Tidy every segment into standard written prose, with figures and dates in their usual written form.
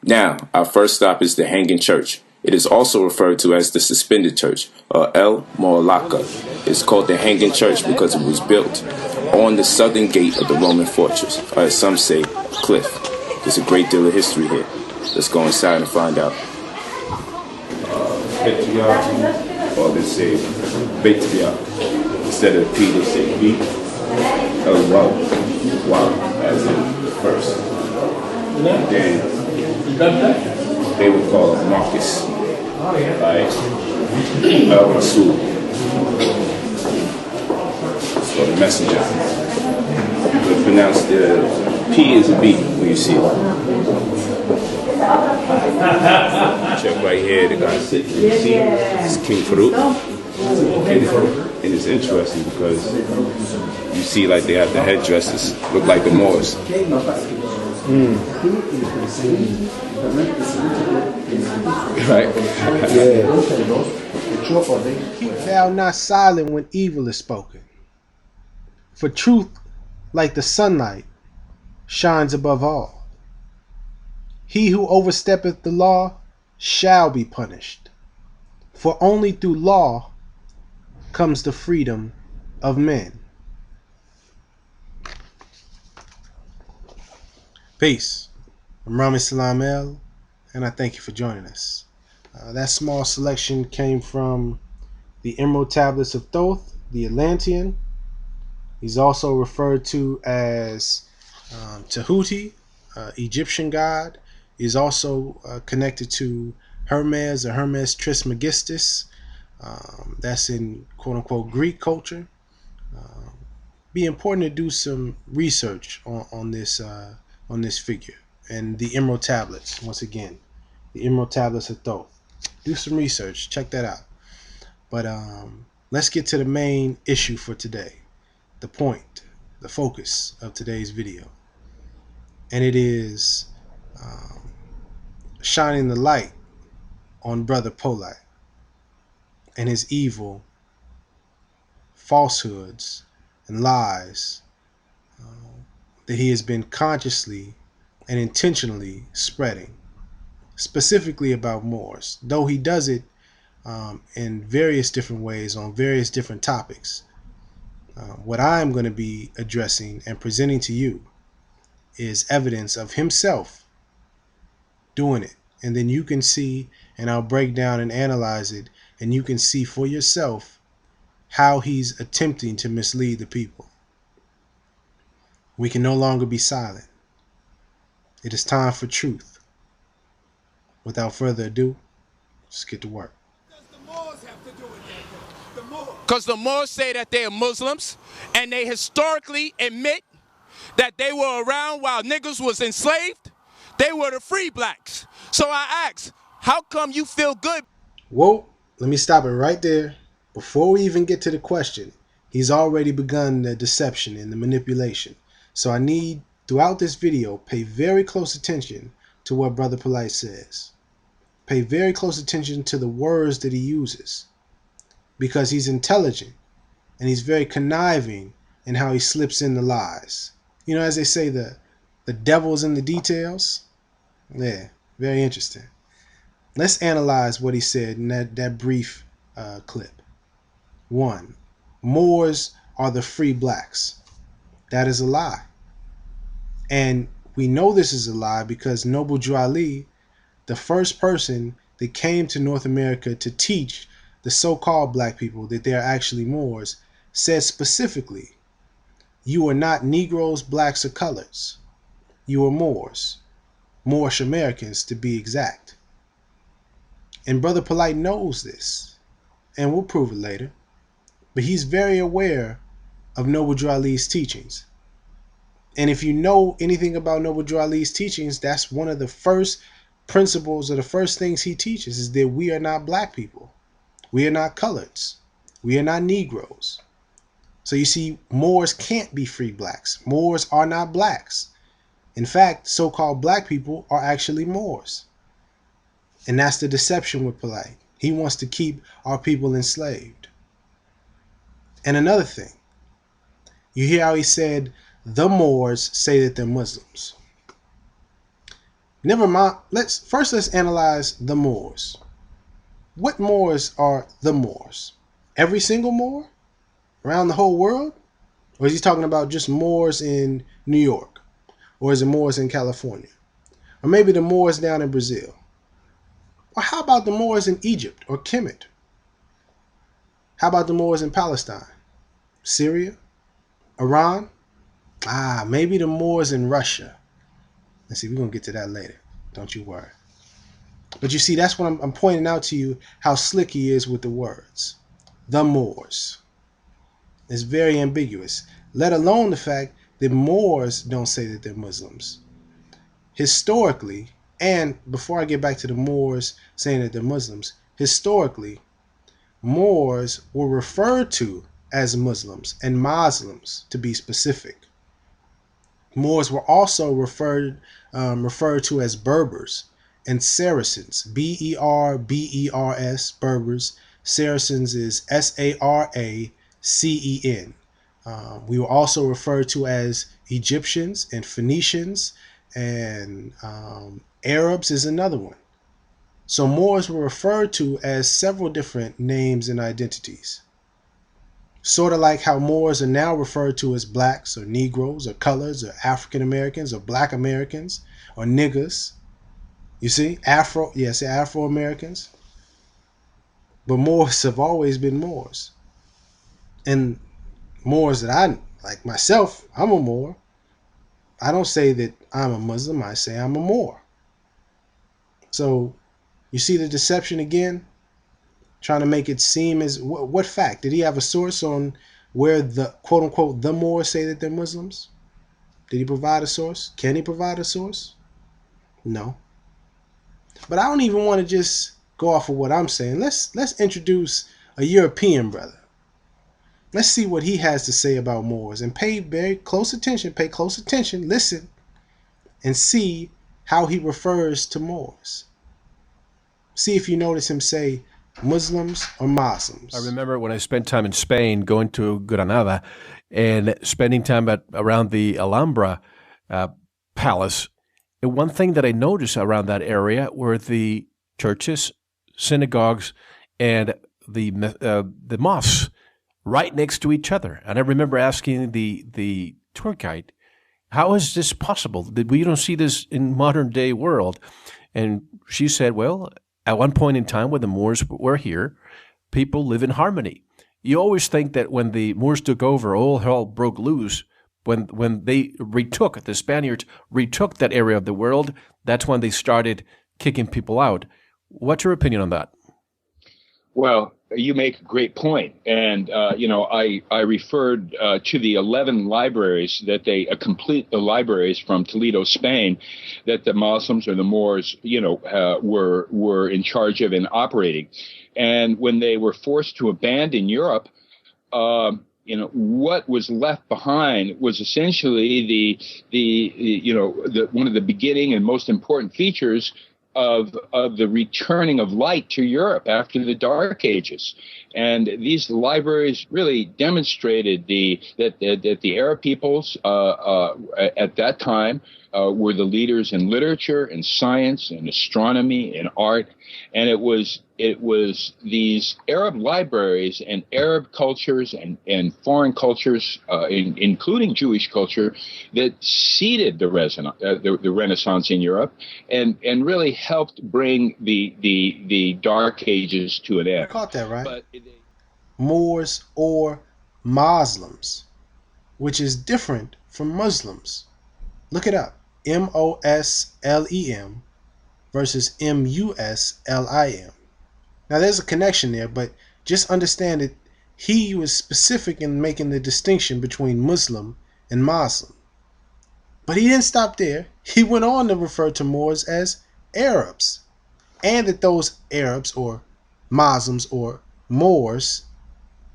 Now, our first stop is the Hanging Church. It is also referred to as the Suspended Church, or El Moalaka. It's called the Hanging Church because it was built on the southern gate of the Roman fortress, or as some say, cliff. There's a great deal of history here. Let's go inside and find out. Patriarch, or they say Patriarch. Instead of P, they say B. Oh, wow. Wow, as in the first. And then they would call him Marcus. Right? El Rasul. So the messenger. But pronounce the P as a B when you see it. Check right here, the guy sitting. You see? It's King Farouk. And it's interesting because you see like they have the headdresses look like the Moors. Right? Keep thou not silent when evil is spoken. For truth, like the sunlight, shines above all. He who oversteppeth the law shall be punished. For only through law comes the freedom of men. Peace. I'm Rami Salam El, and I thank you for joining us. That small selection came from the Emerald Tablets of Thoth, the Atlantean. He's also referred to as Tahuti, Egyptian god. He's also connected to Hermes or Hermes Trismegistus. That's in quote-unquote Greek culture. Be important to do some research on this figure and the Emerald Tablets. Once again, the Emerald Tablets of Thoth. Do some research. Check that out. But let's get to the main issue for today. The point, the focus of today's video. And it is shining the light on Brother Polight and his evil falsehoods and lies that he has been consciously and intentionally spreading, specifically about Moors, though he does it in various different ways on various different topics. What I'm going to be addressing and presenting to you is evidence of himself doing it. And then you can see, and I'll break down and analyze it, and you can see for yourself how he's attempting to mislead the people. We can no longer be silent. It is time for truth. Without further ado, let's get to work. Because the Moors say that they are Muslims, and they historically admit that they were around while niggas was enslaved. They were the free blacks. So I ask, how come you feel good? Whoa, let me stop it right there. Before we even get to the question, he's already begun the deception and the manipulation. So I need, throughout this video, pay very close attention to what Brother Polight says. Pay very close attention to the words that he uses, because he's intelligent and he's very conniving in how he slips in the lies. You know, as they say, the devil's in the details. Yeah, very interesting. Let's analyze what he said in that brief clip. 1. Moors are the free blacks. That is a lie. And we know this is a lie because Noble Drew Ali, the first person that came to North America to teach the so-called black people that they are actually Moors, said specifically, you are not Negroes, blacks, or coloreds. You are Moors. Moorish Americans, to be exact. And Brother Polight knows this, and we'll prove it later. But he's very aware of Noble Drew Ali's teachings. And if you know anything about Noble Drew Ali's teachings, that's one of the first principles or the first things he teaches is that we are not black people. We are not coloreds. We are not Negroes. So you see, Moors can't be free blacks. Moors are not blacks. In fact, so-called black people are actually Moors. And that's the deception with Polight. He wants to keep our people enslaved. And another thing, you hear how he said, the Moors say that they're Muslims. Never mind. Let's analyze the Moors. What Moors are the Moors? Every single Moor around the whole world? Or is he talking about just Moors in New York? Or is it Moors in California? Or maybe the Moors down in Brazil? Or how about the Moors in Egypt or Kemet? How about the Moors in Palestine? Syria? Iran? Maybe the Moors in Russia. Let's see, we're going to get to that later. Don't you worry. But you see, that's what I'm pointing out to you, how slick he is with the words. The Moors. It's very ambiguous, let alone the fact that Moors don't say that they're Muslims. Historically, and before I get back to the Moors saying that they're Muslims, historically, Moors were referred to as Muslims and Muslims, to be specific. Moors were also referred to as Berbers and Saracens, Berbers, Berbers. Saracens is Saracen. We were also referred to as Egyptians and Phoenicians, and Arabs is another one. So Moors were referred to as several different names and identities. Sort of like how Moors are now referred to as blacks or Negroes or colors or African Americans or black Americans or niggers. You see? Afro Americans. But Moors have always been Moors. And Moors that I, like myself, I'm a Moor. I don't say that I'm a Muslim, I say I'm a Moor. So, you see the deception again? Trying to make it seem as, what fact? Did he have a source on where the quote-unquote the Moors say that they're Muslims? Did he provide a source? Can he provide a source? No. But I don't even want to just go off of what I'm saying. Let's introduce a European brother. Let's see what he has to say about Moors, and pay very close attention, listen, and see how he refers to Moors. See if you notice him say Muslims or Muslims. I remember when I spent time in Spain, going to Granada and spending time around the Alhambra palace. And one thing that I noticed around that area were the churches, synagogues, and the mosques right next to each other. And I remember asking the tour guide, how is this possible? We don't see this in modern day world. And she said, well, at one point in time when the Moors were here, people live in harmony. You always think that when the Moors took over, all hell broke loose. When the Spaniards retook that area of the world, that's when they started kicking people out. What's your opinion on that? Well, you make a great point. And, I referred to the 11 libraries that complete the libraries from Toledo, Spain, that the Muslims or the Moors, were in charge of and operating. And when they were forced to abandon Europe, what was left behind was essentially one of the beginning and most important features of the returning of light to Europe after the Dark Ages. And these libraries really demonstrated that the Arab peoples at that time were the leaders in literature and science and astronomy and art. And it was these Arab libraries and Arab cultures and foreign cultures, including Jewish culture, that seeded the Renaissance in Europe and really helped bring the Dark Ages to an end. I caught that right. Moors or Muslims, which is different from Muslims. Look it up. M-O-S-L-E-M versus M-U-S-L-I-M. Now there's a connection there, but just understand that he was specific in making the distinction between Muslim and Muslim. But he didn't stop there. He went on to refer to Moors as Arabs, and that those Arabs or Muslims or Moors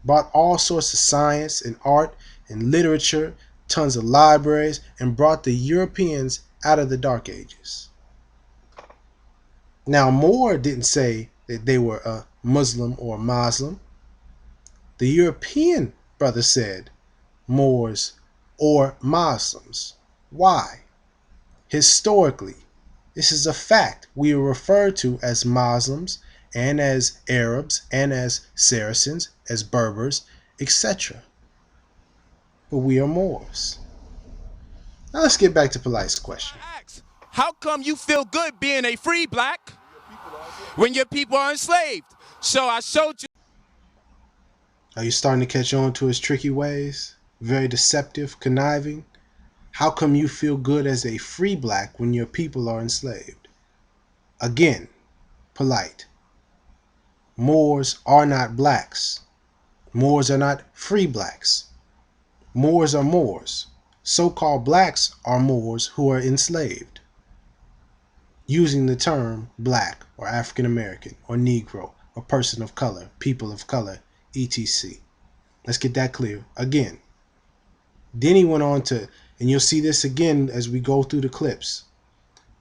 brought all sorts of science and art and literature, tons of libraries, and brought the Europeans out of the Dark Ages. Now, Moor didn't say that they were a Muslim or Muslim. The European brother said Moors or Muslims. Why? Historically, This is a fact. We are referred to as Muslims and as Arabs and as Saracens, as Berbers, etc. But we are Moors. Now let's get back to Polight's question. How come you feel good being a free black when your people are enslaved? So I showed you. Are you starting to catch on to his tricky ways? Very deceptive, conniving? How come you feel good as a free black when your people are enslaved? Again, Polight. Moors are not blacks. Moors are not free blacks. Moors are Moors. So-called blacks are Moors who are enslaved, using the term black or African American or Negro or person of color, people of color, etc. Let's get that clear. Again, then he went on to, and you'll see this again as we go through the clips.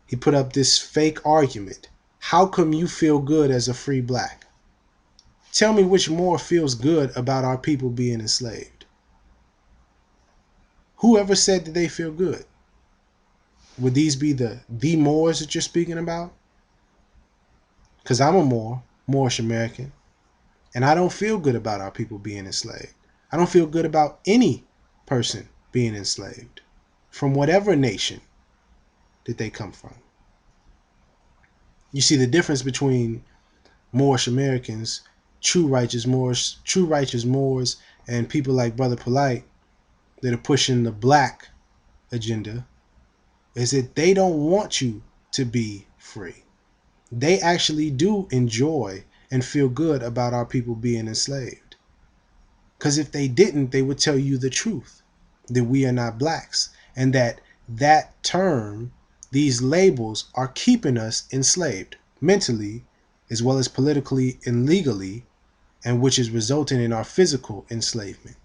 He put up this fake argument. How come you feel good as a free black? Tell me which Moor feels good about our people being enslaved. Whoever said that they feel good? Would these be the Moors that you're speaking about? Because I'm a Moor, Moorish American, and I don't feel good about our people being enslaved. I don't feel good about any person being enslaved from whatever nation that they come from. You see the difference between Moorish Americans, true righteous Moors, and people like Brother Polight that are pushing the black agenda is that they don't want you to be free. They actually do enjoy and feel good about our people being enslaved. Because if they didn't, they would tell you the truth, that we are not blacks, and that term, these labels, are keeping us enslaved mentally as well as politically and legally, and which is resulting in our physical enslavement.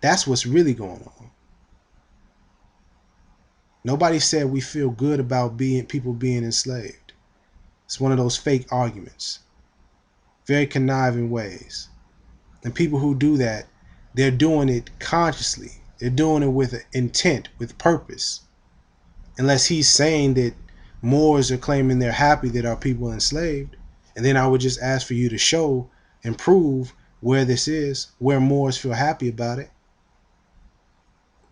That's what's really going on. Nobody said we feel good about people being enslaved. It's one of those fake arguments. Very conniving ways. And people who do that, they're doing it consciously. They're doing it with intent, with purpose. Unless he's saying that Moors are claiming they're happy that our people are enslaved. And then I would just ask for you to show and prove where this is, where Moors feel happy about it.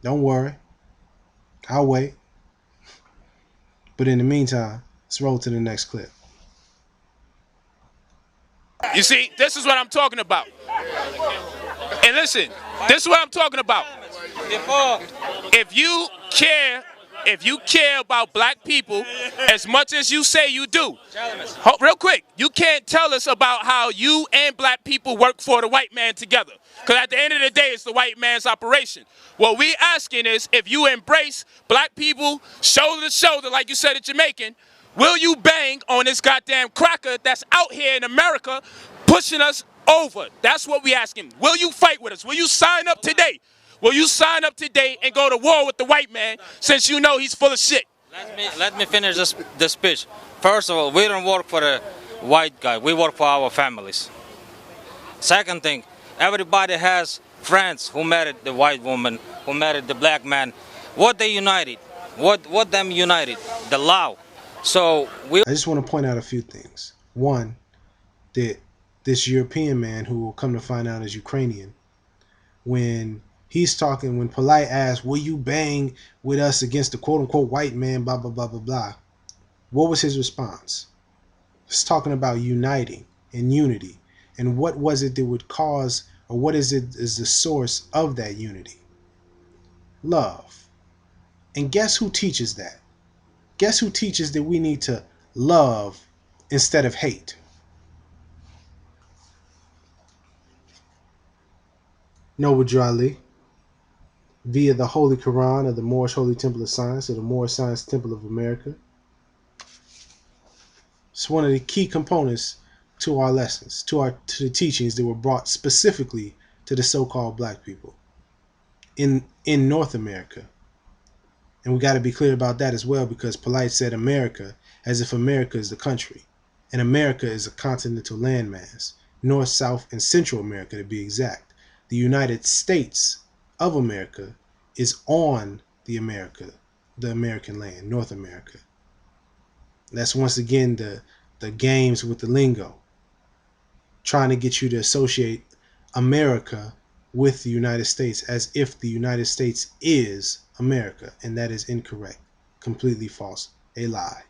Don't worry. I'll wait. But in the meantime, let's roll to the next clip. You see, this is what I'm talking about. And listen, this is what I'm talking about. If you care about black people as much as you say you do, real quick, you can't tell us about how you and black people work for the white man together. Because at the end of the day, it's the white man's operation. What we asking is, if you embrace black people shoulder to shoulder, like you said at Jamaican, will you bang on this goddamn cracker that's out here in America pushing us over? That's what we asking. Will you fight with us? Will you sign up today? Will you sign up today and go to war with the white man since you know he's full of shit? Let me finish this speech. First of all, we don't work for a white guy. We work for our families. Second thing, everybody has friends who married the white woman, who married the black man. What they united? What them united? The law. So I just want to point out a few things. One, that this European man, who will come to find out is Ukrainian, when he's talking, when Polight asks, will you bang with us against the quote-unquote white man, blah, blah, blah, blah, blah. What was his response? He's talking about uniting and unity. And what was it that would cause, or what is the source of that unity? Love. And guess who teaches that? Guess who teaches that we need to love instead of hate? Noble Ali, via the Holy Quran of the Moorish Holy Temple of Science, or the Moorish Science Temple of America. It's one of the key components to our lessons, to the teachings that were brought specifically to the so-called black people in North America. And we got to be clear about that as well, because Polight said America as if America is the country. And America is a continental landmass, North, South, and Central America to be exact. The United States of America is on the American land, North America. That's once again the games with the lingo, trying to get you to associate America with the United States as if the United States is America, and that is incorrect, completely false, a lie.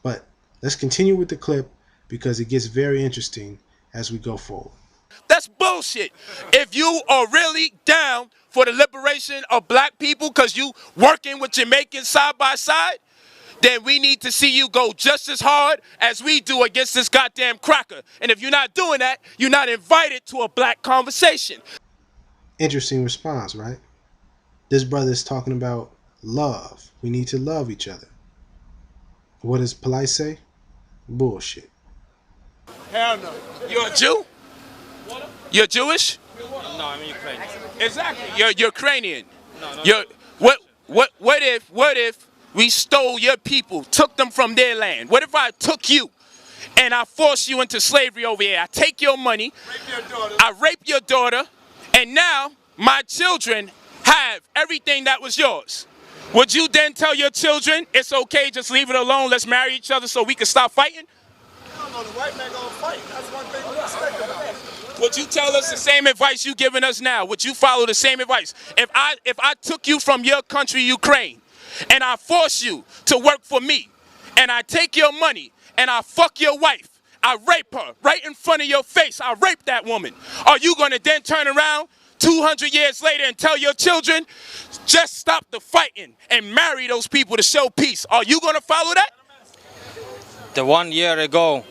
But let's continue with the clip because it gets very interesting as we go forward. That's bullshit. If you are really down for the liberation of black people because you working with Jamaicans side by side, then we need to see you go just as hard as we do against this goddamn cracker. And if you're not doing that, you're not invited to a black conversation. Interesting response, right? This brother is talking about love. We need to love each other. What does Polight say? Bullshit. Hell no. You're a Jew? You're Jewish? No, I'm Ukrainian. Exactly. You're Ukrainian. No. You're, what if we stole your people, took them from their land? What if I took you and I forced you into slavery over here? I take your money, I rape your daughter, and now my children have everything that was yours. Would you then tell your children, it's okay, just leave it alone, let's marry each other so we can stop fighting? Hell no, the white man gonna fight. That's one thing we respect about it. Would you tell us the same advice you giving us now? Would you follow the same advice? If I took you from your country, Ukraine, and I force you to work for me, and I take your money, and I fuck your wife, I rape her right in front of your face, I rape that woman, are you gonna then turn around 200 years later and tell your children, just stop the fighting and marry those people to show peace? Are you gonna follow that? The 1 year ago,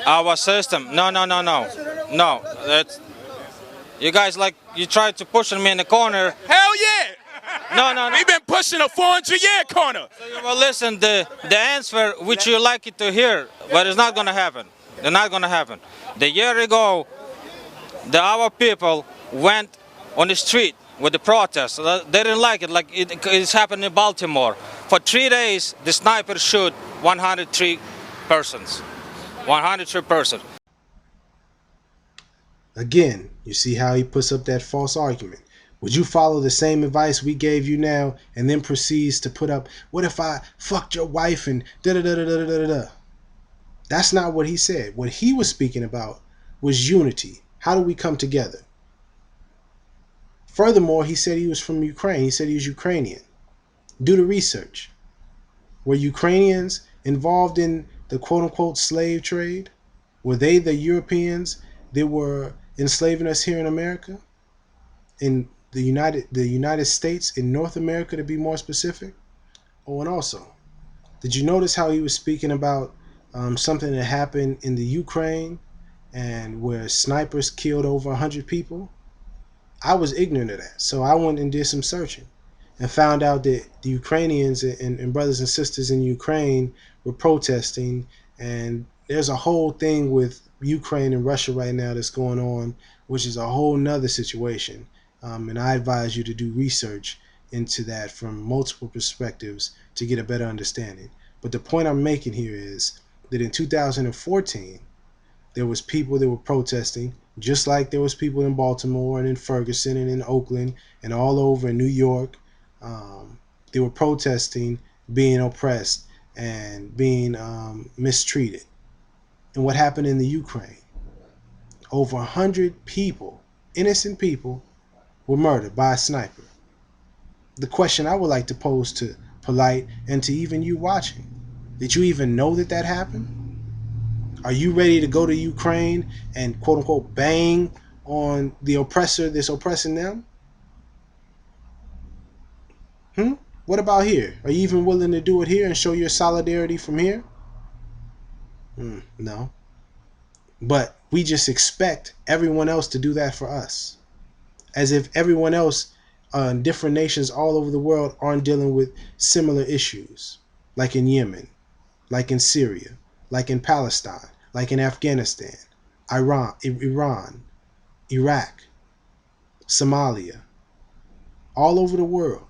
our system, no. That's, you guys you tried to push me in the corner. Hell yeah! No. We've been pushing a 400-year corner. So you will listen the answer which you like it to hear, but it's not gonna happen. It's not gonna happen. The year ago, our people went on the street with the protests. They didn't like it, like it's happened in Baltimore. For 3 days, the sniper shoot 103 persons. 103 persons. Again, you see how he puts up that false argument. Would you follow the same advice we gave you now and then proceeds to put up, what if I fucked your wife and da-da-da-da-da-da-da? That's not what he said. What he was speaking about was unity. How do we come together? Furthermore, he said he was from Ukraine. He said he was Ukrainian. Do the research. Were Ukrainians involved in the quote-unquote slave trade? Were they the Europeans that were enslaving us here in America? In the United States, in North America to be more specific? Oh, and also, did you notice how he was speaking about something that happened in the Ukraine and where snipers killed over 100 people? I was ignorant of that, so I went and did some searching and found out that the Ukrainians and brothers and sisters in Ukraine were protesting, and there's a whole thing with Ukraine and Russia right now that's going on, which is a whole nother situation. And I advise you to do research into that from multiple perspectives to get a better understanding. But the point I'm making here is that in 2014, there was people that were protesting, just like there was people in Baltimore and in Ferguson and in Oakland and all over in New York. They were protesting being oppressed and being mistreated. And what happened in the Ukraine? Over 100 people, innocent people, were murdered by a sniper. The question I would like to pose to Polight and to even you watching, did you even know that that happened? Are you ready to go to Ukraine and quote unquote bang on the oppressor that's oppressing them? What about here? Are you even willing to do it here and show your solidarity from here? No. But we just expect everyone else to do that for us. As if everyone else in different nations all over the world aren't dealing with similar issues. Like in Yemen, like in Syria, like in Palestine, like in Afghanistan, Iran, Iraq, Somalia, all over the world.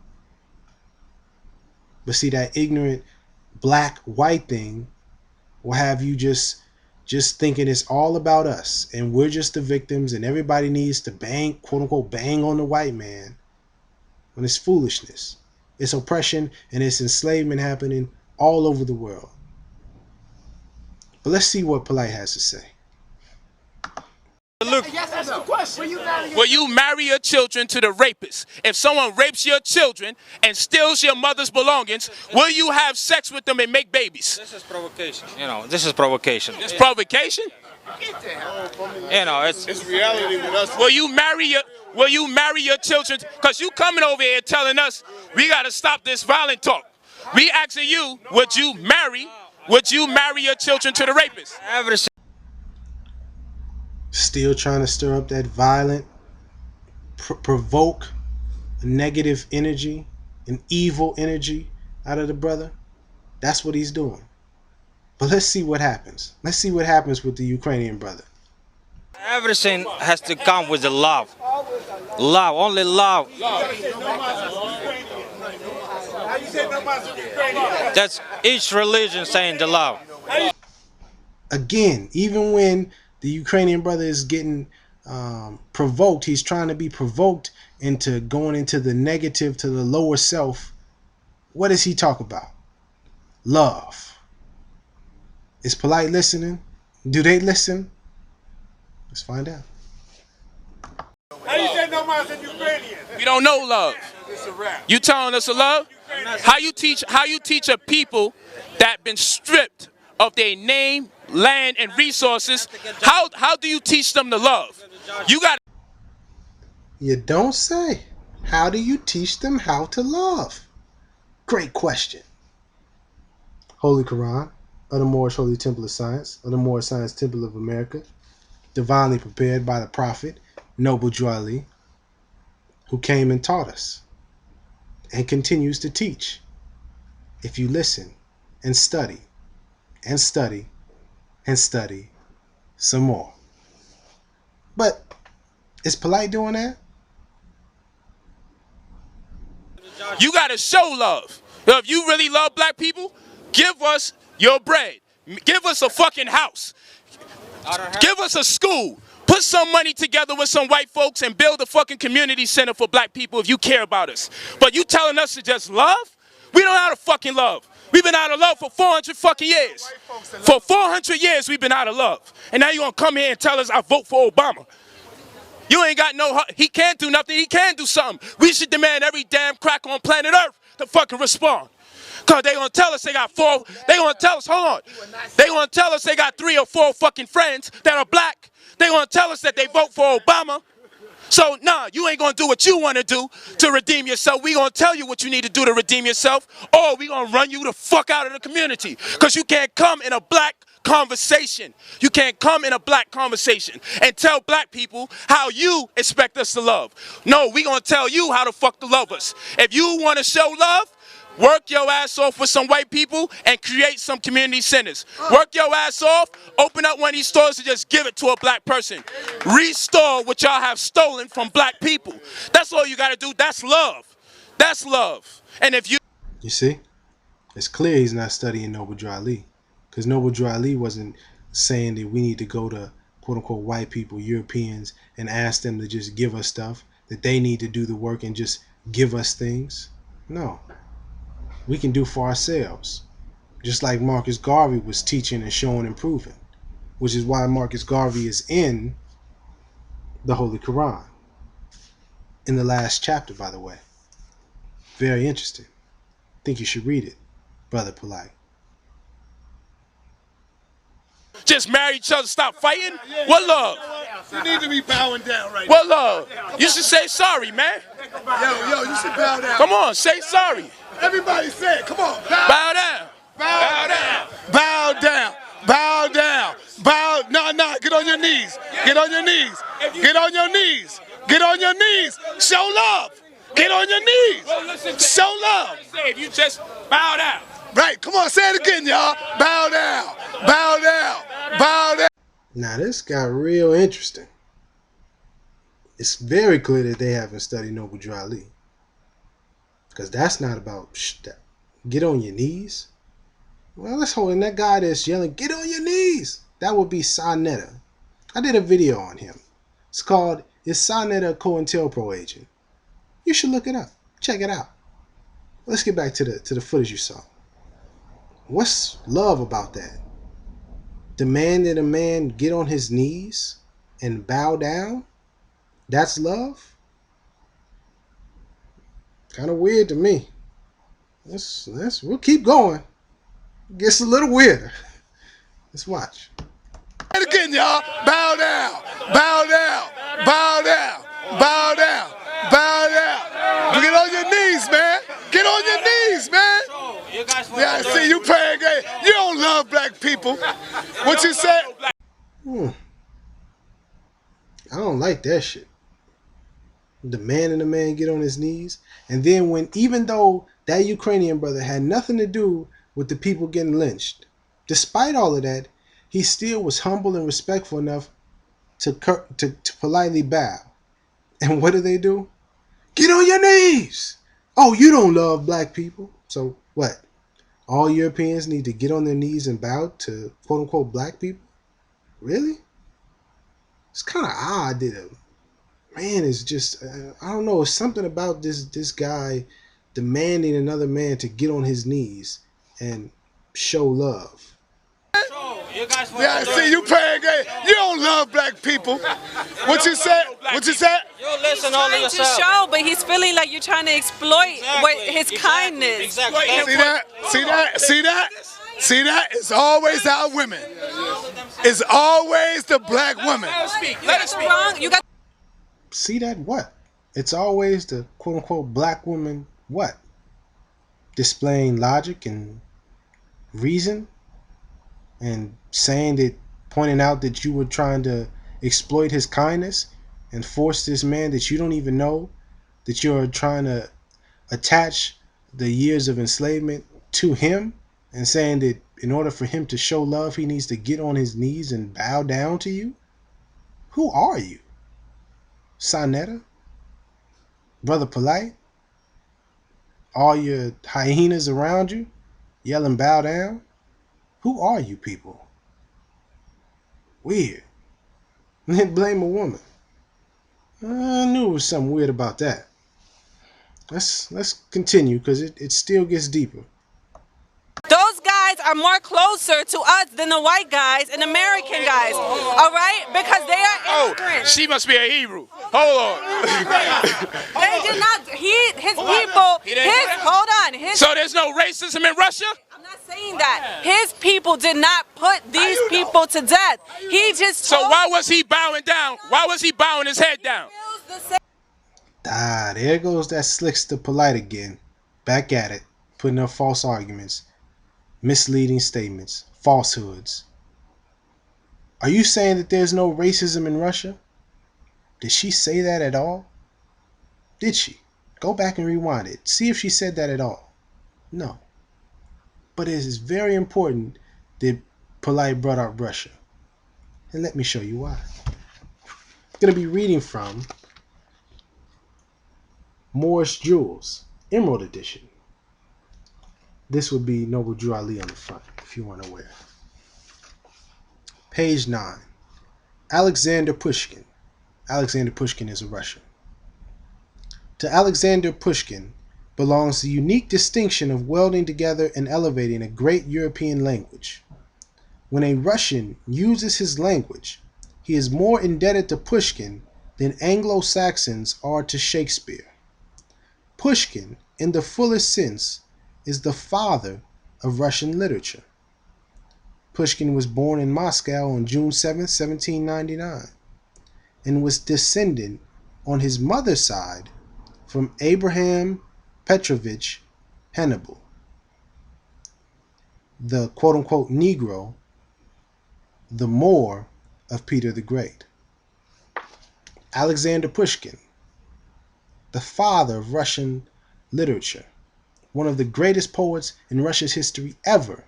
But see, that ignorant black white thing will have you just thinking it's all about us and we're just the victims and everybody needs to bang, quote unquote, bang on the white man. When it's foolishness. It's oppression and it's enslavement happening all over the world. But let's see what Polight has to say. Look, will you marry your children to the rapist? If someone rapes your children and steals your mother's belongings, will you have sex with them and make babies? This is provocation. You know, this is provocation. It's provocation? You know, it's reality with us. Will you marry your children? Because you coming over here telling us we got to stop this violent talk. We asking you, would you marry your children to the rapist? Still trying to stir up that violent, provoke negative energy, an evil energy out of the brother. That's what he's doing. But let's see what happens. Let's see what happens with the Ukrainian brother. everything has to come with the love. Love, only love. That's each religion saying the love. Again, even when the Ukrainian brother is getting provoked, he's trying to be provoked into going into the negative, to the lower self. What does he talk about? Love. Is Polight listening? Do they listen? Let's find out. How you say no man's in Ukrainian? We don't know love. It's a rap. You telling us to love? How you teach a people that been stripped of their name, land, and resources? How do you teach them to love? You got. You don't say. How do you teach them how to love? Great question. Holy Quran, of the Moorish Holy Temple of Science, of the Moorish Science Temple of America, divinely prepared by the Prophet, Noble Juali, who came and taught us and continues to teach. If you listen and study and study and study some more. But is Polight doing that? You got to show love. If you really love black people, give us your bread. Give us a fucking house. Give us a school. Put some money together with some white folks and build a fucking community center for black people if you care about us. But you telling us to just love? We don't know how to fucking love. We've been out of love for 400 fucking years. For 400 years we've been out of love. And now you gonna come here and tell us I vote for Obama. You ain't got no, he can't do nothing, he can do something. We should demand every damn crack on planet Earth to fucking respond. Cause they gonna tell us they got four, they gonna tell us, hold on. They gonna tell us they got 3 or 4 fucking friends that are black. They gonna tell us that they vote for Obama. So nah, you ain't gonna do what you wanna do to redeem yourself. We gonna tell you what you need to do to redeem yourself, or we gonna run you the fuck out of the community. Cause you can't come in a black conversation. You can't come in a black conversation and tell black people how you expect us to love. No, we gonna tell you how to fuck to love us. If you wanna show love, work your ass off with some white people and create some community centers. Work your ass off, open up one of these stores and just give it to a black person. Restore what y'all have stolen from black people. That's all you gotta do. That's love. That's love. And if you... You see? It's clear he's not studying Noble Juali. Because Noble Juali wasn't saying that we need to go to quote-unquote white people, Europeans, and ask them to just give us stuff, that they need to do the work and just give us things. No. We can do for ourselves. Just like Marcus Garvey was teaching and showing and proving. Which is why Marcus Garvey is in the Holy Quran. In the last chapter, by the way. Very interesting. Think you should read it, Brother Polight. just marry each other, stop fighting? What love? You need to be bowing down right What love? You should say sorry, man. now. Yo, you should bow down. Come on, say sorry. Everybody say it. Come on. Bow down. Bow down. Bow down. Bow down. Bow. No. Get on your knees. Get on your knees. Get on your knees. Get on your knees. Show love. Get on your knees. Show love. If you just bow down. Right. Come on. Say it again, y'all. Bow down. Bow down. Bow down. Now this got real interesting. It's very clear that they haven't studied Noble Juali. Because that's not about get on your knees. Well, let's hold in that guy that's yelling, get on your knees. That would be Sonetta. I did a video on him. It's called, Is Sonetta a COINTELPRO agent? You should look it up. Check it out. Let's get back to the footage you saw. What's love about that? Demanding a man get on his knees and bow down? That's love? Kind of weird to me. We'll keep going. It gets a little weirder. Let's watch. And again, y'all, bow down, bow down, bow down, bow down, bow down. Get on your knees, man. Get on your knees, man. Yeah, I see you playing game. You don't love black people. What you said? I don't like that shit. Demanding a man get on his knees. And then even though that Ukrainian brother had nothing to do with the people getting lynched, despite all of that, he still was humble and respectful enough to politely bow. And what do? Get on your knees. Oh, you don't love black people. So what? All Europeans need to get on their knees and bow to quote unquote black people? Really? It's kind of odd that man is just, I don't know, it's something about this guy demanding another man to get on his knees and show love. Yeah, I see you playing game. You don't love black people. What you said? What you said? You listen all to To yourself. show, but he's feeling like you're trying to exploit his kindness. Exactly. See that? See that? See that? See that? It's always our women. It's always the black women. Let us speak. Wrong. You got. See that? What? It's always the quote unquote black woman what? Displaying logic and reason and pointing out that you were trying to exploit his kindness and force this man that you don't even know, that you're trying to attach the years of enslavement to him, and saying that in order for him to show love, he needs to get on his knees and bow down to you? Who are you? Sonetta? Brother Polight? All your hyenas around you yelling bow down? Who are you people? Weird. And then blame a woman. I knew there was something weird about that. Let's continue because it still gets deeper. Those guys are more closer to us than the white guys and American guys. All right, because they are immigrants. She must be a Hebrew. Hold on. They did not. His people. Hold on. So there's no racism in Russia? I'm not saying that. His people did not put these people to death. He just. So why was he bowing down? Why was he bowing his head down? There goes that slickster Polight again. Back at it, putting up false arguments, misleading statements, falsehoods. Are you saying that there's no racism in Russia? Did she say that at all? Did she? Go back and rewind it. See if she said that at all. No. But it is very important that Polight brought up Russia. And let me show you why. I'm going to be reading from Moorish Jewels, Emerald Edition. This would be Noble Drew Ali on the front, if you weren't aware. Page 9. Alexander Pushkin. Alexander Pushkin is a Russian. To Alexander Pushkin belongs the unique distinction of welding together and elevating a great European language. When a Russian uses his language, he is more indebted to Pushkin than Anglo-Saxons are to Shakespeare. Pushkin, in the fullest sense, is the father of Russian literature. Pushkin was born in Moscow on June 7, 1799, and was descended on his mother's side from Abraham Petrovich Hannibal, the quote-unquote Negro, the Moor of Peter the Great. Alexander Pushkin, the father of Russian literature, one of the greatest poets in Russia's history ever,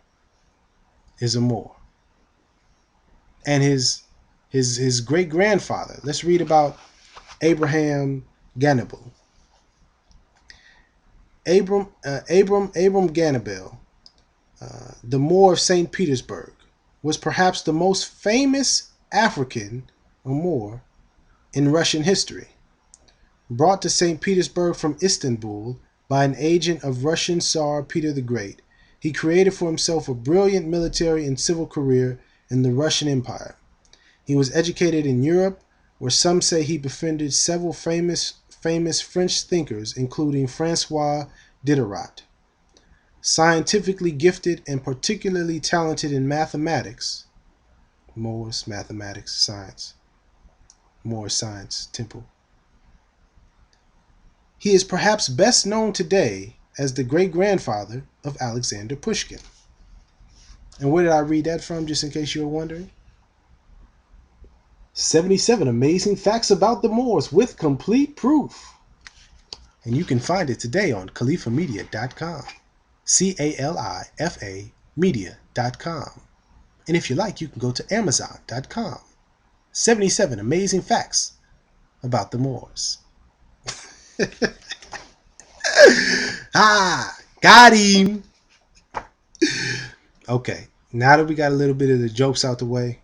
is a Moor. And his great-grandfather, let's read about Abraham Hannibal. Abram Hannibal, the Moor of St. Petersburg, was perhaps the most famous African or Moor in Russian history. Brought to St. Petersburg from Istanbul by an agent of Russian Tsar Peter the Great, He created for himself a brilliant military and civil career in the Russian Empire. He was educated in Europe, where some say he befriended several famous French thinkers, including Francois Diderot. Scientifically gifted and particularly talented in mathematics, Moorish mathematics, science, Moorish science temple. He is perhaps best known today as the great-grandfather of Alexander Pushkin. And where did I read that from, just in case you were wondering? 77 Amazing Facts About the Moors with complete proof. And you can find it today on khalifamedia.com. CALIFA media.com. And if you like, you can go to amazon.com. 77 Amazing Facts About the Moors. Got him. Okay, now that we got a little bit of the jokes out the way,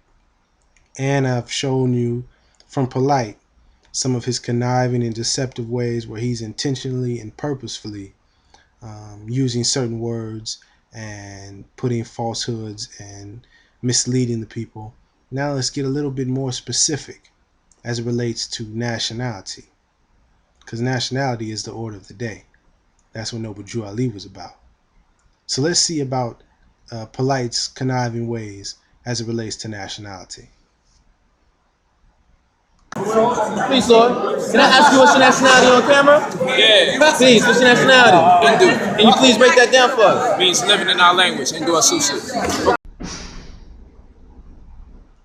and I've shown you from Polight some of his conniving and deceptive ways where he's intentionally and purposefully using certain words and putting falsehoods and misleading the people. Now let's get a little bit more specific as it relates to nationality, because nationality is the order of the day. That's what Noble Drew Ali was about. So let's see about Polight's conniving ways as it relates to nationality. Please, Lord, can I ask you what's your nationality on camera? Yeah. Please, what's your nationality? Hindu. Can you please break that down for us? Means living in our language, Hindu Asusu.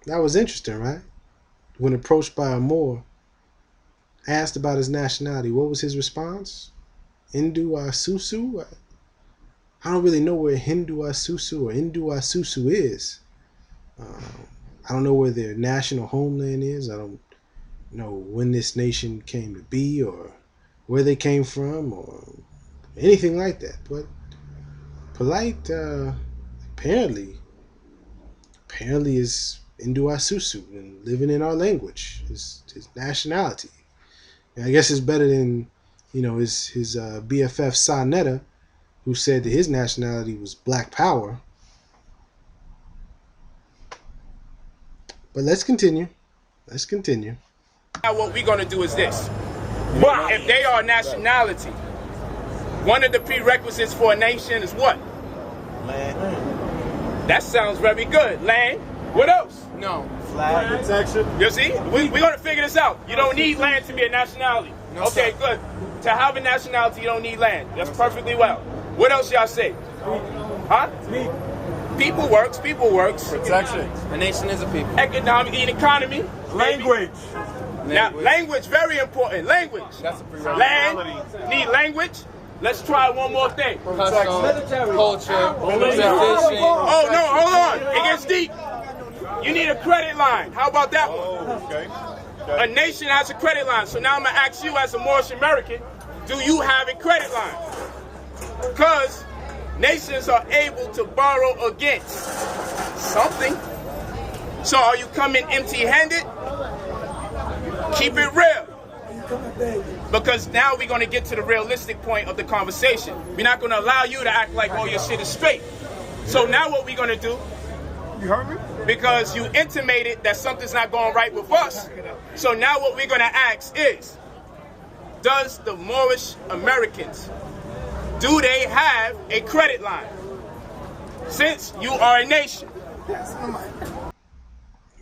That was interesting, right? When approached by a Moor, asked about his nationality, what was his response? Hindu Asusu? I don't really know where Hindu Asusu or Hindu Asusu is. I don't know where their national homeland is. I don't know when this nation came to be or where they came from or anything like that. But Polight apparently is Hindu Asusu and living in our language. His nationality. And I guess it's better than his BFF Sa Netta, who said that his nationality was Black Power. But let's continue. Now what we're going to do is this. If they are nationality, one of the prerequisites for a nation is what? Land. That sounds very good. Land. What else? No. Flag protection. You see? We're going to figure this out. You don't need land to be a nationality. No, okay, sir. Good. To have a nationality, you don't need land. That's perfectly well. What else y'all say? Huh? People works. Protection. A nation is a people. Economic and economy. Language. Now, language, very important. Language. That's a prerequisite. Land, need language. Let's try one more thing. Military. Culture. Oh, no, hold on. It gets deep. You need a credit line. How about that one? Oh, okay. A nation has a credit line. So now I'm going to ask you as a Moorish American, do you have a credit line? Because nations are able to borrow against something. So are you coming empty-handed? Keep it real. Because now we're going to get to the realistic point of the conversation. We're not going to allow you to act like, oh, your shit is straight. So now what we're going to do, you heard me? Because you intimated that something's not going right with us. So now what we're going to ask is, does the Moorish Americans, do they have a credit line? Since you are a nation.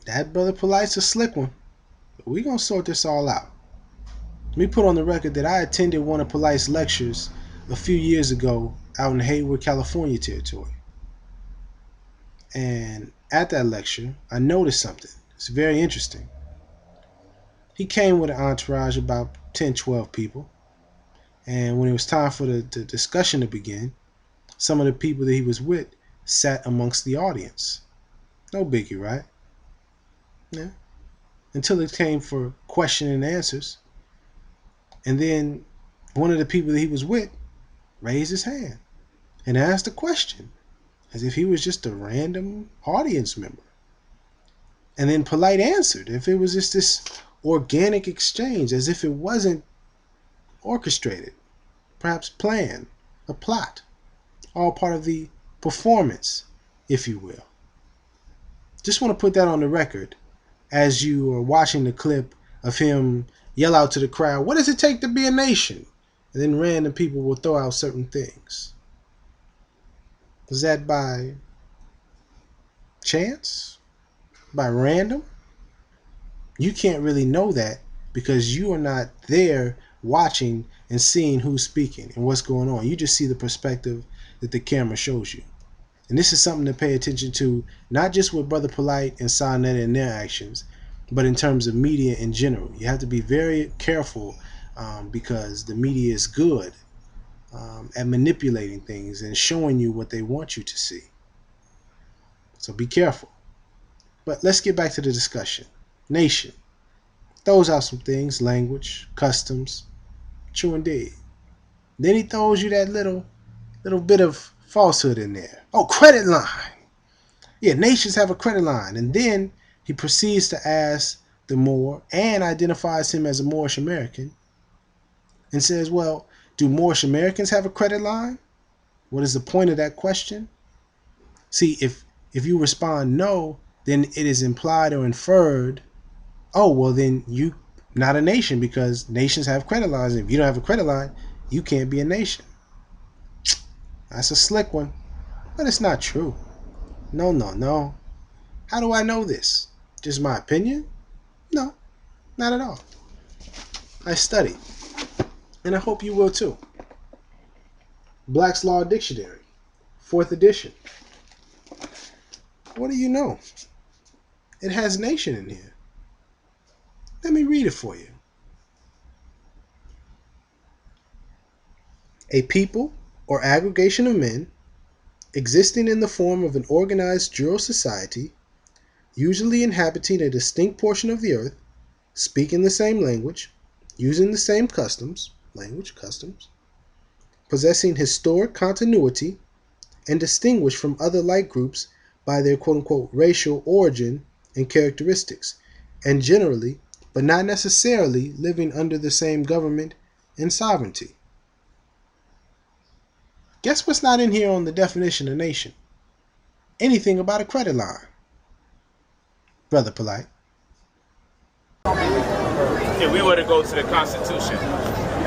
That brother Polight's a slick one. But we're going to sort this all out. Let me put on the record that I attended one of Polight's lectures a few years ago out in Hayward, California territory. And at that lecture, I noticed something. It's very interesting. He came with an entourage of about 10, 12 people. And when it was time for the discussion to begin, some of the people that he was with sat amongst the audience. No biggie, right? Yeah. Until it came for question and answers. And then one of the people that he was with raised his hand and asked a question as if he was just a random audience member. And then Polight answered if it was just this organic exchange, as if it wasn't orchestrated, perhaps planned, a plot, all part of the performance, if you will. Just want to put that on the record as you are watching the clip of him yell out to the crowd, "What does it take to be a nation?" And then random people will throw out certain things. Was that by chance? By random? You can't really know that because you are not there watching and seeing who's speaking and what's going on. You just see the perspective that the camera shows you. And this is something to pay attention to, not just with Brother Polight and Sonnet and their actions, but in terms of media in general. You have to be very careful because the media is good at manipulating things and showing you what they want you to see. So be careful. But let's get back to the discussion. Nation. Throws out some things, language, customs, true indeed. Then he throws you that little bit of falsehood in there. Oh, credit line. Yeah, nations have a credit line. And then he proceeds to ask the Moor and identifies him as a Moorish American and says, well, do Moorish Americans have a credit line? What is the point of that question? See, if you respond no, then it is implied or inferred, oh, well, then you not a nation because nations have credit lines. And if you don't have a credit line, you can't be a nation. That's a slick one, but it's not true. No. How do I know this? Just my opinion? No, not at all. I study, and I hope you will too. Black's Law Dictionary, 4th edition. What do you know? It has nation in here. Let me read it for you. A people or aggregation of men existing in the form of an organized jural society, usually inhabiting a distinct portion of the earth, speaking the same language, using the same customs, possessing historic continuity, and distinguished from other like groups by their quote-unquote racial origin and characteristics, and generally, but not necessarily, living under the same government and sovereignty. Guess what's not in here on the definition of nation? Anything about a credit line. Brother Polight. If we were to go to the Constitution,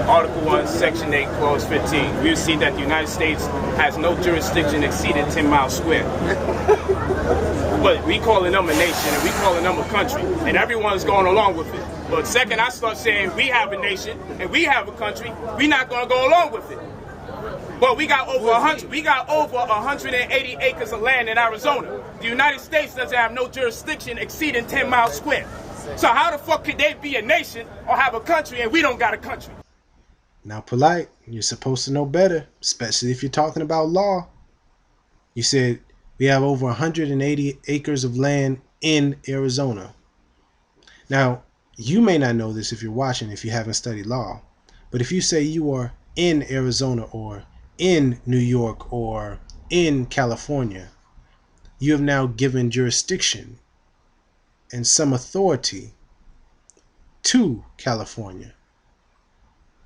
Article 1, Section 8, Clause 15, we would see that the United States has no jurisdiction exceeding 10 miles square. But we calling them a nation and we calling them a country, and everyone's going along with it. But second I start saying we have a nation and we have a country, we're not going to go along with it. But we got over 180 acres of land in Arizona. The United States doesn't have no jurisdiction exceeding 10 miles square. So how the fuck could they be a nation or have a country and we don't got a country? Now, Polight, you're supposed to know better, especially if you're talking about law. You said we have over 180 acres of land in Arizona. Now, you may not know this if you're watching, if you haven't studied law, but if you say you are in Arizona or in New York or in California, you have now given jurisdiction and some authority to California,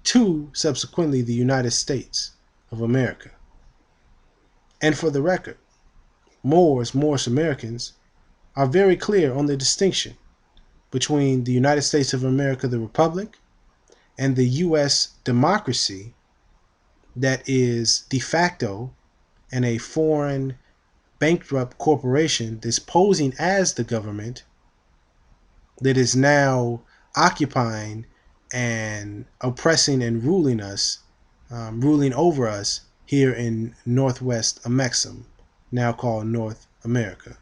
to subsequently the United States of America. And for the record, Moorish Americans are very clear on the distinction between the United States of America, the Republic, and the U.S. democracy that is de facto and a foreign bankrupt corporation that's posing as the government that is now occupying and oppressing and ruling us, ruling over us here in Northwest Amexem, now called North America.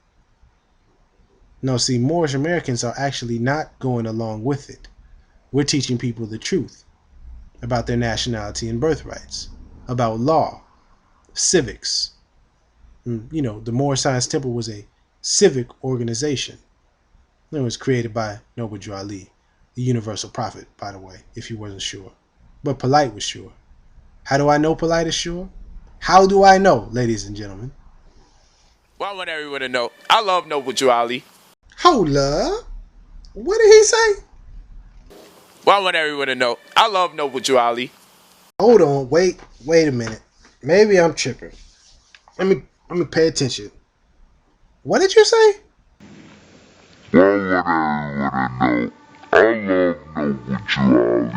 No, see, Moorish Americans are actually not going along with it. We're teaching people the truth about their nationality and birthrights, about law, civics. You know, the Moorish Science Temple was a civic organization. It was created by Noble Drew Ali, the universal prophet, by the way, if you wasn't sure. But Polight was sure. How do I know Polight is sure? How do I know, ladies and gentlemen? Well, I want everyone to know, I love Noble Drew Ali. Hold up. What did he say? Well, I want everyone to know, I love Noble Drew Ali. Hold on, wait a minute. Maybe I'm tripping. Let me I mean, pay attention. What did you say? I love Noble Jolly.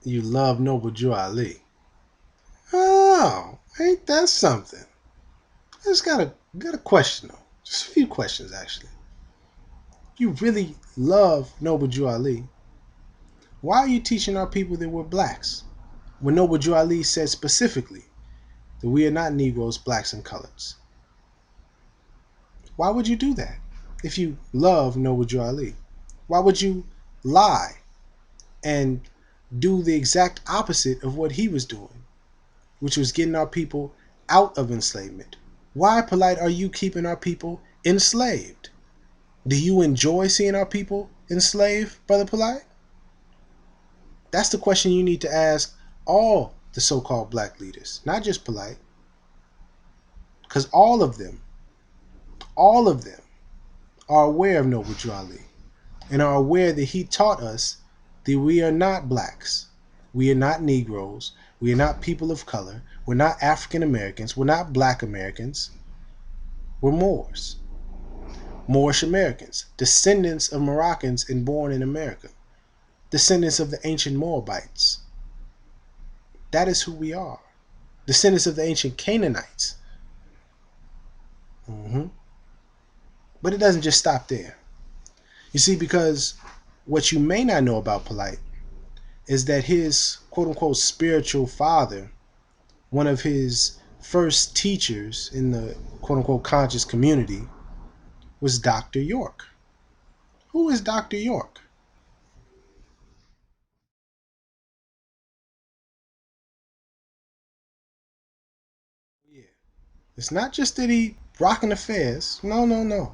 You love Noble Drew Ali. Oh, ain't that something? I just got a question though. Just a few questions actually. If you really love Noble Drew Ali, why are you teaching our people that we're blacks? When Noble Drew Ali said specifically that we are not Negroes, blacks, and coloreds. Why would you do that? If you love Noble Drew Ali, why would you lie and do the exact opposite of what he was doing, which was getting our people out of enslavement? Why, Polight, are you keeping our people enslaved? Do you enjoy seeing our people enslaved, Brother Polight? That's the question you need to ask all the so-called black leaders, not just Polight. Because all of them are aware of Noble Drew Ali and are aware that he taught us that we are not blacks. We are not Negroes. We are not people of color. We're not African Americans. We're not black Americans. We're Moors. Moorish Americans, descendants of Moroccans and born in America, descendants of the ancient Moabites. That is who we are. Descendants of the ancient Canaanites. But it doesn't just stop there. You see, because what you may not know about Polight is that his quote-unquote spiritual father, one of his first teachers in the quote-unquote conscious community, was Dr. York. Who is Dr. York? Yeah. It's not just that he rocking affairs. No.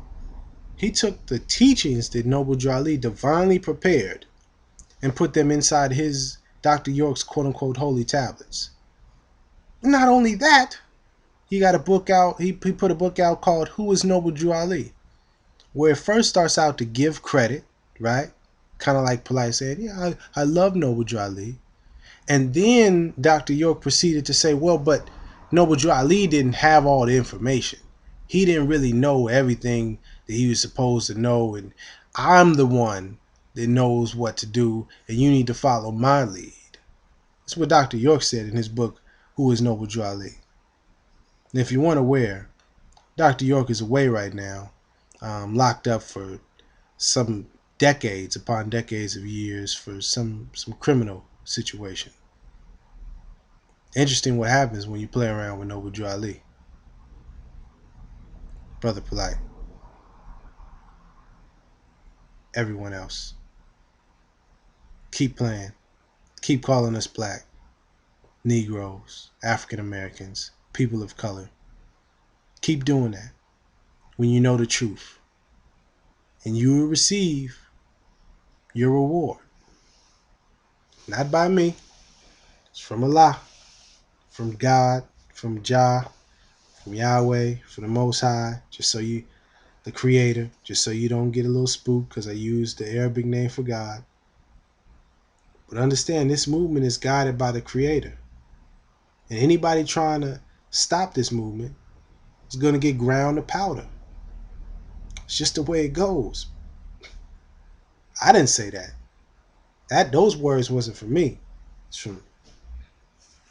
He took the teachings that Noble Drew Ali divinely prepared and put them inside his Dr. York's quote-unquote holy tablets. Not only that, he got a book out. He put a book out called Who is Noble Drew Ali, where it first starts out to give credit, right? Kind of like Polight said, yeah, I love Noble Drew Ali. And then Dr. York proceeded to say, well, but Noble Drew Ali didn't have all the information. He didn't really know everything that he was supposed to know, and I'm the one that knows what to do, and you need to follow my lead. That's what Dr. York said in his book, Who is Noble Drew Ali? And if you weren't aware, Dr. York is away right now, locked up for some decades upon decades of years for some criminal situation. Interesting what happens when you play around with Noble Drew Ali. Brother Polight. Everyone else. Keep playing. Keep calling us black, Negroes, African Americans, people of color. Keep doing that when you know the truth. And you will receive your reward. Not by me. It's from Allah, from God, from Jah, from Yahweh, from the Most High, the Creator, just so you don't get a little spooked because I used the Arabic name for God. But understand, this movement is guided by the Creator. And anybody trying to stop this movement is going to get ground to powder. It's just the way it goes. I didn't say that. Those words wasn't from me. It's from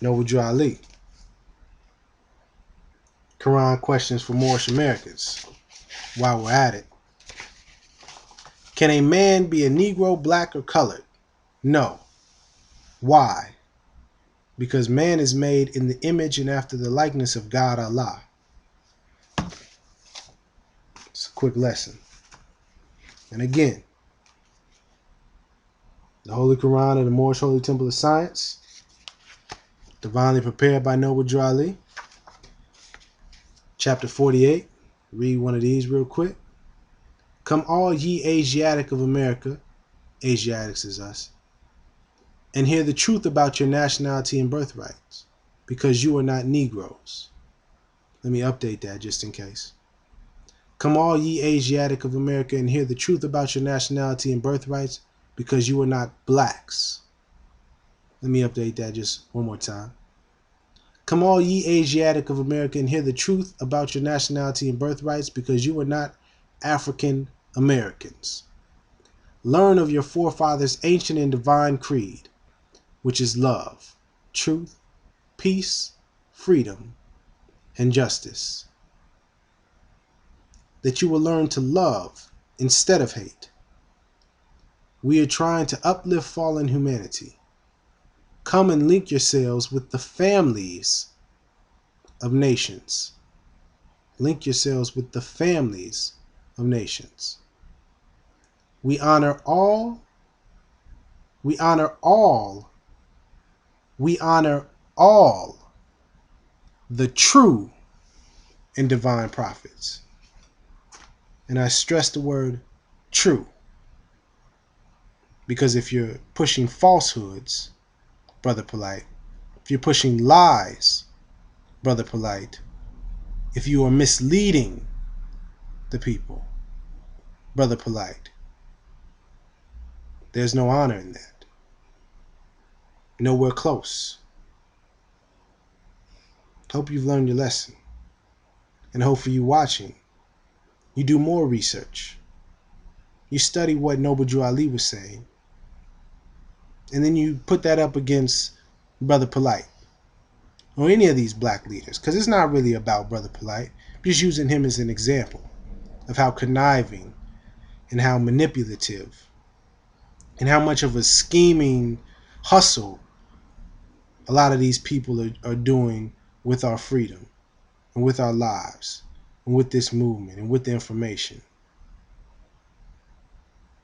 Noble Drew Ali. Quran questions for Moorish Americans. While we're at it. Can a man be a Negro, black, or colored? No. Why? Because man is made in the image and after the likeness of God Allah. It's a quick lesson. And again, the Holy Quran of the Moorish Holy Temple of Science, divinely prepared by Noble Drew Ali, chapter 48. Read one of these real quick. Come all ye Asiatic of America, Asiatics is us, and hear the truth about your nationality and birthrights, because you are not Negroes. Let me update that just in case. Come all ye Asiatic of America and hear the truth about your nationality and birthrights, because you are not blacks. Let me update that just one more time. Come all ye Asiatic of America and hear the truth about your nationality and birthrights, because you are not African Americans. Learn of your forefathers' ancient and divine creed, which is love, truth, peace, freedom, and justice. That you will learn to love instead of hate. We are trying to uplift fallen humanity. Come and link yourselves with the families of nations. Link yourselves with the families of nations. We honor all. We honor all. We honor all the true and divine prophets. And I stress the word true, because if you're pushing falsehoods, Brother Polight, if you're pushing lies, Brother Polight, if you are misleading the people, Brother Polight, there's no honor in that. Nowhere close. Hope you've learned your lesson. And hope for you watching, you do more research. You study what Noble Drew Ali was saying. And then you put that up against Brother Polight, or any of these black leaders, because it's not really about Brother Polight. I'm just using him as an example of how conniving and how manipulative and how much of a scheming hustle a lot of these people are doing with our freedom and with our lives and with this movement and with the information.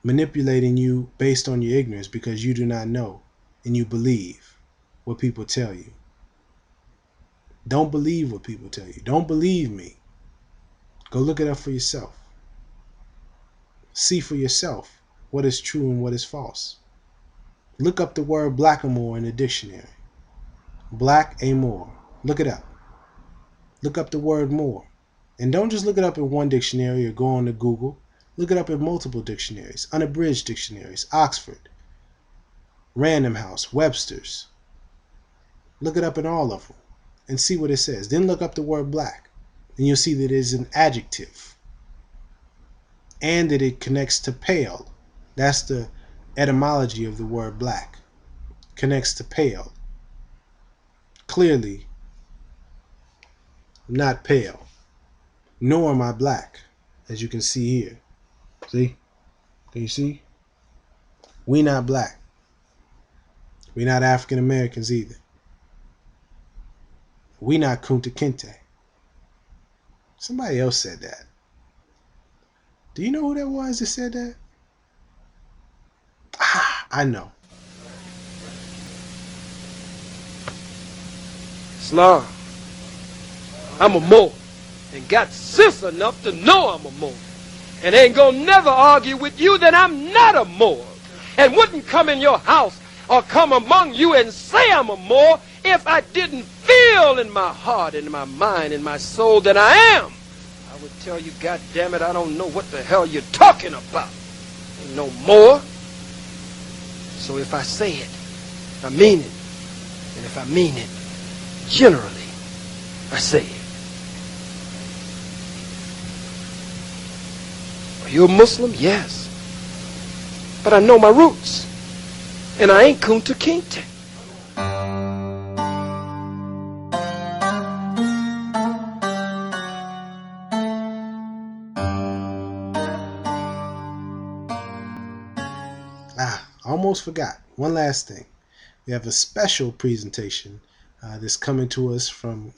Manipulating you based on your ignorance because you do not know and you believe what people tell you. Don't believe what people tell you. Don't believe me. Go look it up for yourself. See for yourself what is true and what is false. Look up the word blackamoor in the dictionary. Blackamoor. Look it up. Look up the word more. And don't just look it up in one dictionary or go on to Google. Look it up in multiple dictionaries, unabridged dictionaries, Oxford, Random House, Webster's. Look it up in all of them and see what it says. Then look up the word black and you'll see that it is an adjective and that it connects to pale. That's the etymology of the word black. Connects to pale. Clearly, I'm not pale, nor am I black, as you can see here. See? Can you see? We not black. We not African Americans either. We not Kunta Kinte. Somebody else said that. Do you know who that was that said that? I know. Islam. I'm a Moor and got sense enough to know I'm a Moor. And ain't gonna never argue with you that I'm not a Moor. And wouldn't come in your house or come among you and say I'm a Moor if I didn't feel in my heart, in my mind, in my soul that I am. I would tell you, God damn it, I don't know what the hell you're talking about. Ain't no more. So if I say it, I mean it. And if I mean it, generally, I say it. Are you a Muslim? Yes. But I know my roots. And I ain't Kunta Kinte. Almost forgot. One last thing. We have a special presentation that's coming to us from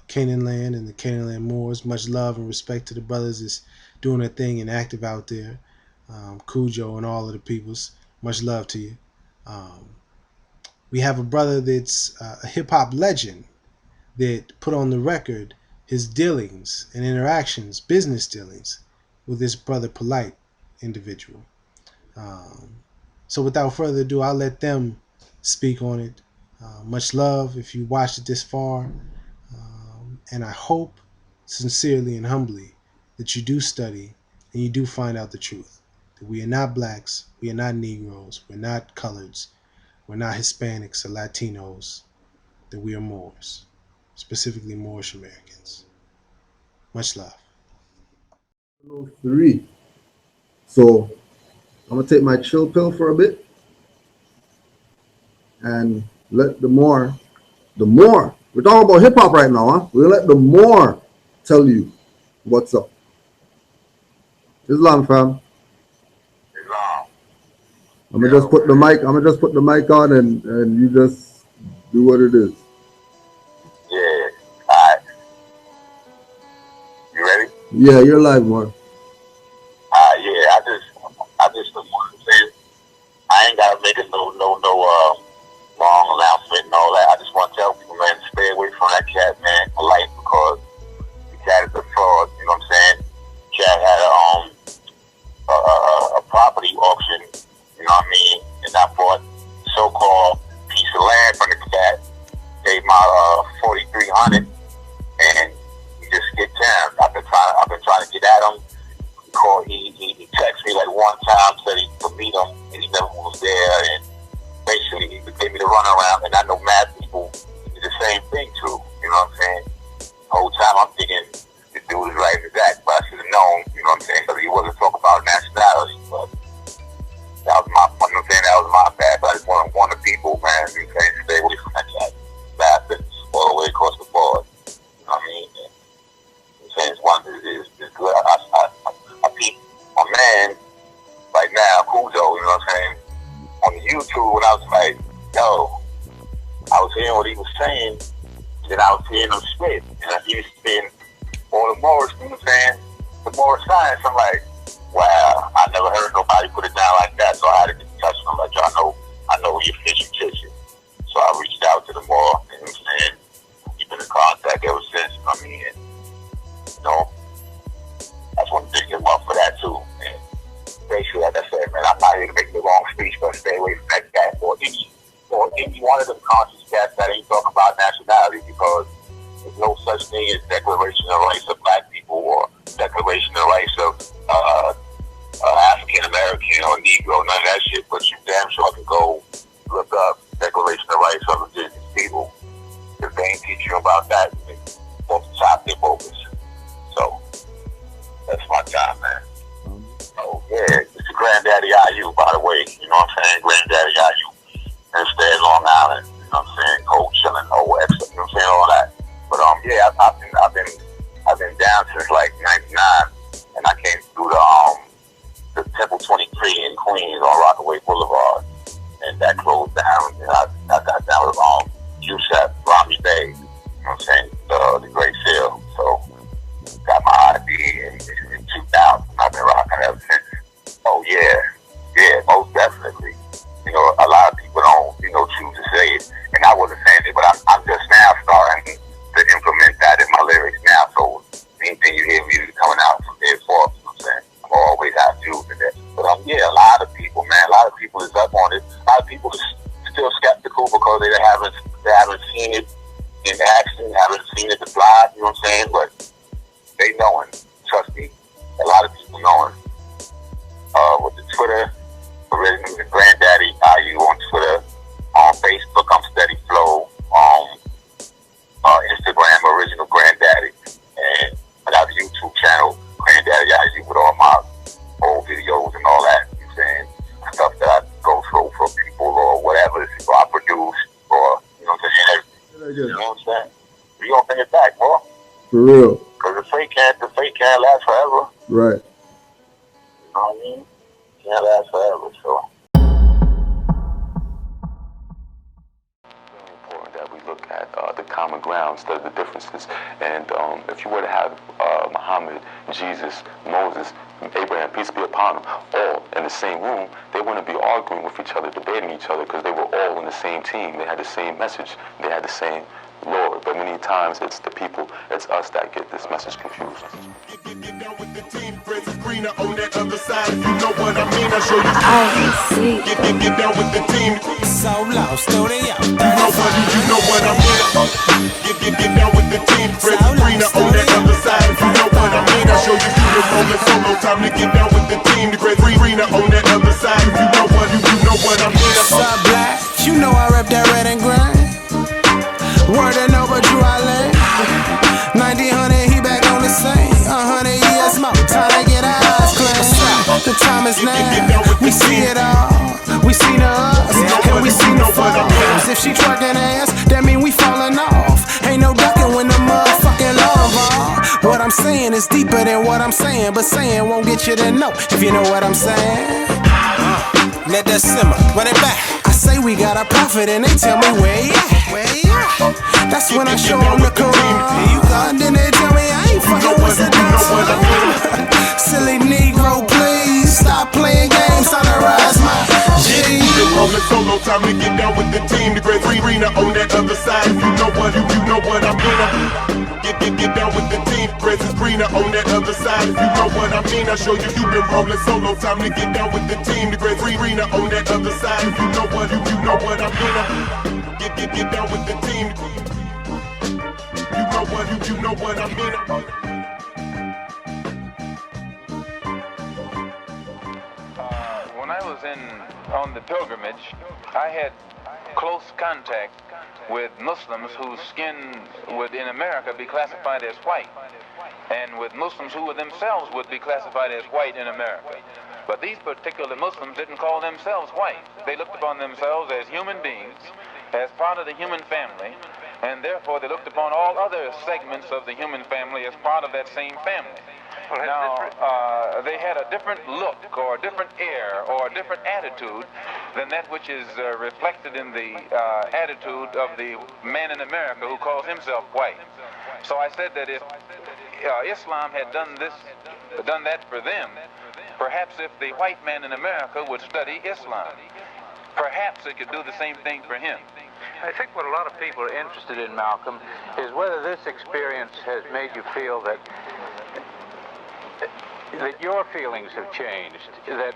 Canaanland and the Canaanland Moors. Much love and respect to the brothers that's doing their thing and active out there. Cujo and all of the peoples. Much love to you. We have a brother that's a hip-hop legend that put on the record his dealings and interactions, business dealings, with this brother Polight individual. So without further ado, I'll let them speak on it. Much love if you watched it this far. And I hope sincerely and humbly that you do study and you do find out the truth. That we are not blacks, we are not Negroes, we're not coloreds, we're not Hispanics or Latinos, that we are Moors, specifically Moorish Americans. Much love. 3. So I'm gonna take my chill pill for a bit and let the Moor, we're talking about hip hop right now, huh? We'll let the Moor tell you what's up. Islam, fam. Islam. I'm gonna just put the mic on and you just do what it is. Yeah. Alright. You ready? Yeah, you're live, Moor. Yeah, I just want to say I ain't gotta make it no long announcement and all that. I just want to tell people, man, to stay away from that cat, man, Polight, because the cat is a fraud. You know what I'm saying? Cat had a property auction. You know what I mean? And I bought so-called piece of land from the cat. Gave my $4,300, and he just get down. I've been trying to get at him. He texted me like one time, said he could meet him, and he never was there. And basically, he gave me the runaround. And I know mad people do the same thing too. You know what I'm saying? The whole time I'm thinking this dude is right in his act, but I should have known. You know what I'm saying? Because he wasn't talking about nationality, but that was my. You know what I'm saying? That was my bad. But I just want to warn the people, man. You know, stay away from that cat. Bastards all the way across the board. You know what I mean? I'm saying it's one is good. I peep my man right now, Kuzo, you know what I'm saying? On the YouTube, when I was like, yo, I was hearing what he was saying, then I was hearing him spit, and he was spitting all the Moorish, you know what I'm saying? The Moorish science. I'm like, wow, I never heard nobody put it down like that, so I had to get in touch with him. Like, y'all I know your fish and kitchen. So I reached out to the Moor, you know what I'm saying? We've been in contact ever since, you know what I mean? And, you know, I just want to thank him up for that too. And basically, like I said, man, I'm not here to make the long speech, but stay away from that cat or any one of them conscious cats that ain't talking about nationality, because there's no such thing as Declaration of Rights of Black people or Declaration of Rights of African American or Negro, none of that shit. But you damn sure can go look up Declaration of Rights of Indigenous People. If they ain't teach you about that, you off the top their focus. So that's my time, man. Oh yeah, it's the Granddaddy IU, by the way. You know what I'm saying? Granddaddy IU. And stay in Long Island. You know what I'm saying? Cold chilling, OX. You know what I'm saying? All that. But yeah, I've been down since like '99, and I came through the Temple 23 in Queens on Rockaway Boulevard, and that closed down. And I got down with USAP, Rami Bay. You know what I'm saying? The Great Sale. So got my ID in 2000. I've been rocking ever since. Oh yeah, most definitely. You know, a lot of people don't, choose to say it, and I wasn't saying it, but I'm just now starting to implement that in my lyrics now. So anything you hear music coming out from there forth, you know what I'm saying? I'm always have Jews in there. But yeah, a lot of people, man, a lot of people is up on it. A lot of people is still skeptical because they haven't seen it in action, haven't seen it applied, you know what I'm saying? But they knowing, trust me, a lot of people knowing. With the Twitter, originally the Granddaddy IU on Twitter, on Facebook, I'm Steady Flow, Instagram, Original Granddaddy, and I got a YouTube channel, Granddaddy IU, with all my old videos and all that, you know what I'm saying? Stuff that I go through for people or whatever, or I produce, or, you know what I'm saying? You know what I'm saying? We gonna bring it back, bro. For real. Because the fake can't last forever. Right. You know what I mean? Can't last forever, so. Very important that we look at the common ground instead of the differences. And if you were to have Muhammad, Jesus, Moses, Abraham, peace be upon them, all in the same room, they wouldn't be arguing with each other, debating each other, because they were all in the same team. They had the same message. They had the same Lord. But many times it's the people, it's us that get this message confused. Get down with the team, Francis Greener on that other side. If you know what I mean, I'll show you. Get down with the team. So low, slow they up. You know what I mean. Get down with the team, Francis Greener on that other side. rolling solo, time to get down with the team. The great Rena on that other side. If you know what I'm in. What's up, black? You know I rep that red and green. Word and over Drew Island. 1900, he back on the scene. 100 years more, time to get our eyes clean. The time is now, we see it all. We seen us, and we seen the falls. If she twerking ass, that mean we falling off. Ain't no ducking when the motherfucking law involved. What I'm saying is deeper than what I'm saying, but saying won't get you to know, if you know what I'm saying. Let that simmer, run it back. I say we got a prophet and they tell me where he at. That's when I show them the Quran. Then they tell me I ain't fucking with Saddam. Silly Negro, please stop playing games on the rise, my G. Rolling solo, time to get down with the team. The great Rena on that other side. If you know what I'm in. Get down with the team. Princess Rena on that other side. If you know what I mean, I'll show you. You've been rolling solo, time to get down with the team. The great Rena on that other side. If you know what I'm in. Get down with the team. You know what I'm in. When I was on the pilgrimage, I had close contact with Muslims whose skin would in America be classified as white, and with Muslims who themselves would be classified as white in America. But these particular Muslims didn't call themselves white. They looked upon themselves as human beings, as part of the human family, and therefore they looked upon all other segments of the human family as part of that same family. Now, they had a different look or a different air or a different attitude than that which is reflected in the attitude of the man in America who calls himself white. So I said that if Islam had done that for them, perhaps if the white man in America would study Islam, perhaps it could do the same thing for him. I think what a lot of people are interested in, Malcolm, is whether this experience has made you feel that your feelings have changed, that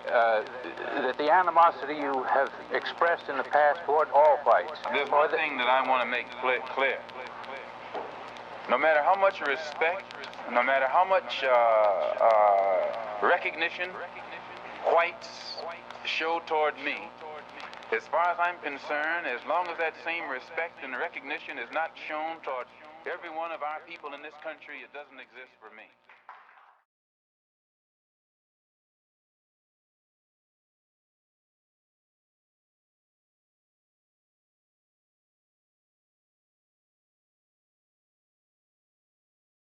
the animosity you have expressed in the past toward all whites. There's one thing that I want to make clear. No matter how much respect, no matter how much recognition whites show toward me, as far as I'm concerned, as long as that same respect and recognition is not shown toward every one of our people in this country, it doesn't exist for me.